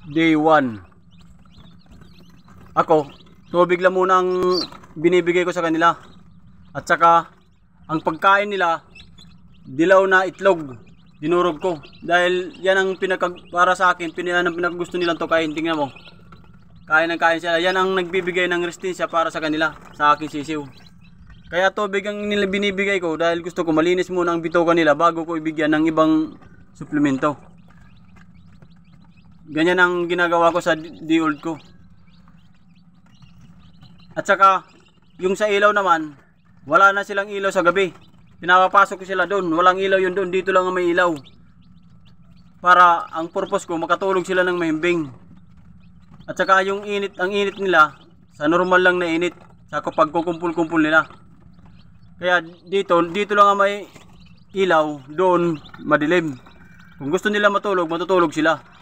Day 1. Ako, tubig lang muna ang binibigay ko sa kanila. At saka, ang pagkain nila, dilaw na itlog, dinurog ko. Dahil yan ang para sa akin, yan ang pinakagusto nilang to kain. Tingnan mo. Kain ng kain sila. Yan ang nagbibigay ng resistensya para sa kanila, sa aking sisiw. Kaya tubig ang nila binibigay ko dahil gusto ko malinis muna ang bitoka nila bago ko ibigyan ng ibang suplemento. Ganyan ang ginagawa ko sa D-Old ko. At saka, yung sa ilaw naman, wala na silang ilaw sa gabi. Pinapapasok ko sila doon. Walang ilaw yun doon. Dito lang ang may ilaw. Para ang purpose ko, makatulog sila ng mahimbing. At saka yung init, ang init nila, sa normal lang na init. Sa kapag kukumpul-kumpul nila. Kaya dito lang ang may ilaw. Doon, madilim. Kung gusto nila matulog, matutulog sila.